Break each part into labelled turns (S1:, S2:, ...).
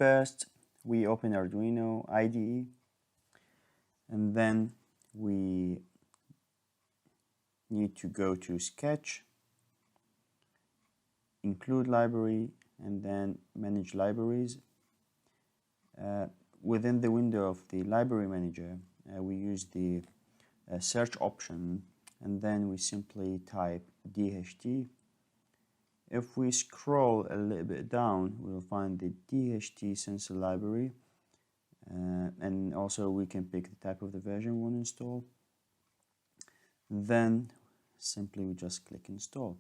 S1: first we open Arduino IDE, and then we need to go to Sketch, include library, and then manage libraries. Within the window of the library manager, we use the search option, and then we simply type DHT. If we scroll a little bit down, we'll find the DHT sensor library, and also we can pick the type of the version we want to install. Then simply we just click install.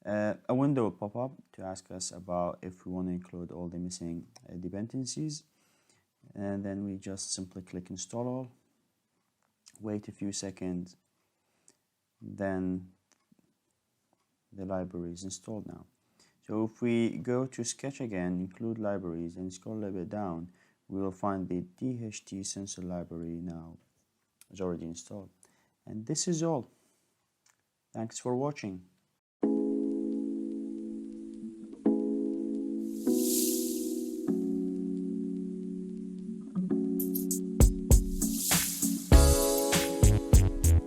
S1: A window will pop up to ask us about if we want to include all the missing dependencies, and then we just simply click install all, wait a few seconds, then the library is installed now. So if we go to Sketch again, include libraries, and scroll a little bit down, we will find the DHT sensor library now is already installed. And this is all. Thanks for watching.